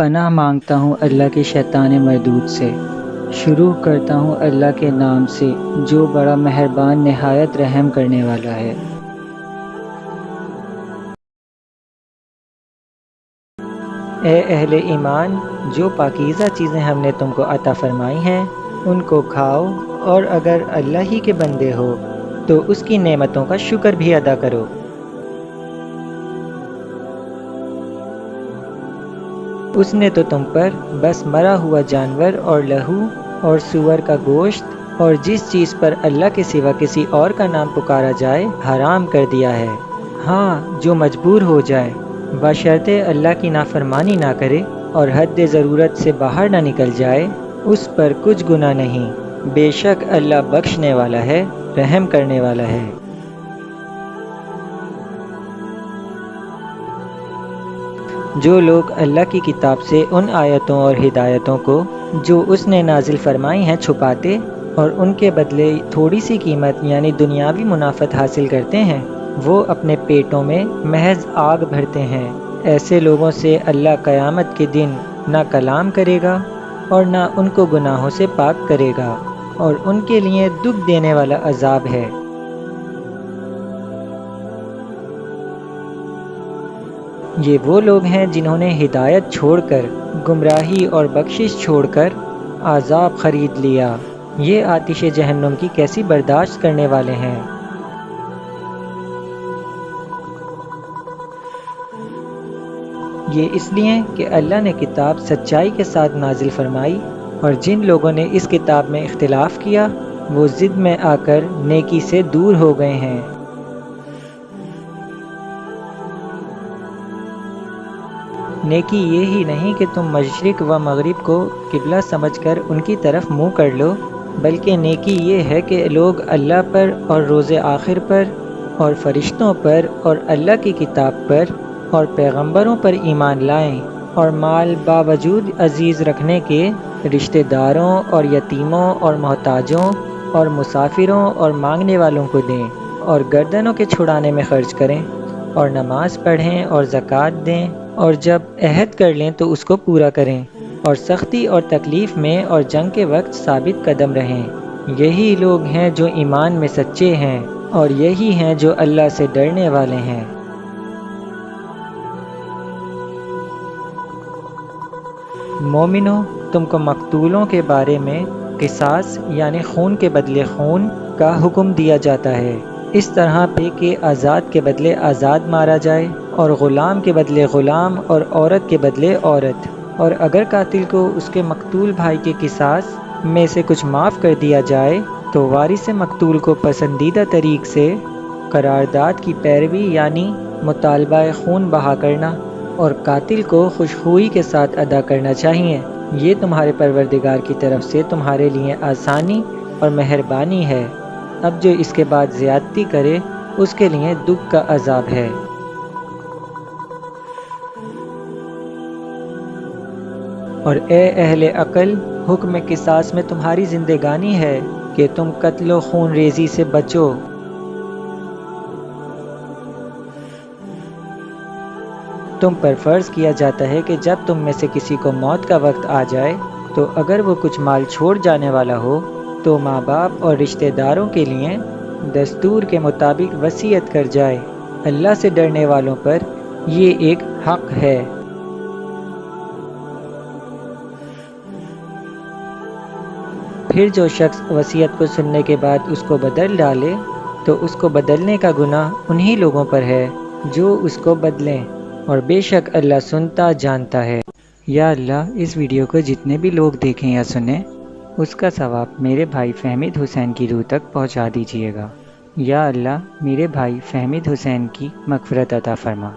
پناہ مانگتا ہوں اللہ کے شیطان مردود سے۔ شروع کرتا ہوں اللہ کے نام سے جو بڑا مہربان نہایت رحم کرنے والا ہے۔ اے اہل ایمان، جو پاکیزہ چیزیں ہم نے تم کو عطا فرمائی ہیں ان کو کھاؤ، اور اگر اللہ ہی کے بندے ہو تو اس کی نعمتوں کا شکر بھی ادا کرو۔ اس نے تو تم پر بس مرا ہوا جانور اور لہو اور سور کا گوشت اور جس چیز پر اللہ کے سوا کسی اور کا نام پکارا جائے حرام کر دیا ہے۔ ہاں، جو مجبور ہو جائے بشرطے اللہ کی نافرمانی نہ کرے اور حد ضرورت سے باہر نہ نکل جائے، اس پر کچھ گناہ نہیں۔ بے شک اللہ بخشنے والا ہے، رحم کرنے والا ہے۔ جو لوگ اللہ کی کتاب سے ان آیتوں اور ہدایتوں کو جو اس نے نازل فرمائی ہیں چھپاتے اور ان کے بدلے تھوڑی سی قیمت یعنی دنیاوی منافعت حاصل کرتے ہیں، وہ اپنے پیٹوں میں محض آگ بھرتے ہیں۔ ایسے لوگوں سے اللہ قیامت کے دن نہ کلام کرے گا اور نہ ان کو گناہوں سے پاک کرے گا، اور ان کے لیے دکھ دینے والا عذاب ہے۔ یہ وہ لوگ ہیں جنہوں نے ہدایت چھوڑ کر گمراہی اور بخشش چھوڑ کر عذاب خرید لیا۔ یہ آتش جہنم کی کیسی برداشت کرنے والے ہیں۔ یہ اس لیے کہ اللہ نے کتاب سچائی کے ساتھ نازل فرمائی، اور جن لوگوں نے اس کتاب میں اختلاف کیا وہ ضد میں آ کر نیکی سے دور ہو گئے ہیں۔ نیکی یہ ہی نہیں کہ تم مشرق و مغرب کو قبلہ سمجھ کر ان کی طرف منہ کر لو، بلکہ نیکی یہ ہے کہ لوگ اللہ پر اور روز آخر پر اور فرشتوں پر اور اللہ کی کتاب پر اور پیغمبروں پر ایمان لائیں، اور مال باوجود عزیز رکھنے کے رشتہ داروں اور یتیموں اور محتاجوں اور مسافروں اور مانگنے والوں کو دیں، اور گردنوں کے چھڑانے میں خرچ کریں، اور نماز پڑھیں اور زکوٰۃ دیں، اور جب عہد کر لیں تو اس کو پورا کریں، اور سختی اور تکلیف میں اور جنگ کے وقت ثابت قدم رہیں۔ یہی لوگ ہیں جو ایمان میں سچے ہیں، اور یہی ہیں جو اللہ سے ڈرنے والے ہیں۔ مومنو، تم کو مقتولوں کے بارے میں قصاص یعنی خون کے بدلے خون کا حکم دیا جاتا ہے، اس طرح پہ کہ آزاد کے بدلے آزاد مارا جائے، اور غلام کے بدلے غلام، اور عورت کے بدلے عورت۔ اور اگر قاتل کو اس کے مقتول بھائی کے قصاص میں سے کچھ معاف کر دیا جائے تو وارث مقتول کو پسندیدہ طریق سے قرارداد کی پیروی یعنی مطالبہ خون بہا کرنا اور قاتل کو خوشخوئی کے ساتھ ادا کرنا چاہیے۔ یہ تمہارے پروردگار کی طرف سے تمہارے لیے آسانی اور مہربانی ہے۔ اب جو اس کے بعد زیادتی کرے اس کے لیے دکھ کا عذاب ہے۔ اور اے اہل عقل، حکم قصاص میں تمہاری زندگانی ہے کہ تم قتل و خون ریزی سے بچو۔ تم پر فرض کیا جاتا ہے کہ جب تم میں سے کسی کو موت کا وقت آ جائے تو اگر وہ کچھ مال چھوڑ جانے والا ہو تو ماں باپ اور رشتہ داروں کے لیے دستور کے مطابق وصیت کر جائے۔ اللہ سے ڈرنے والوں پر یہ ایک حق ہے۔ پھر جو شخص وصیت کو سننے کے بعد اس کو بدل ڈالے تو اس کو بدلنے کا گناہ انہی لوگوں پر ہے جو اس کو بدلیں، اور بے شک اللہ سنتا جانتا ہے۔ یا اللہ، اس ویڈیو کو جتنے بھی لوگ دیکھیں یا سنیں اس کا ثواب میرے بھائی فہمید حسین کی روح تک پہنچا دیجیے گا۔ یا اللہ، میرے بھائی فہمید حسین کی مغفرت عطا فرما۔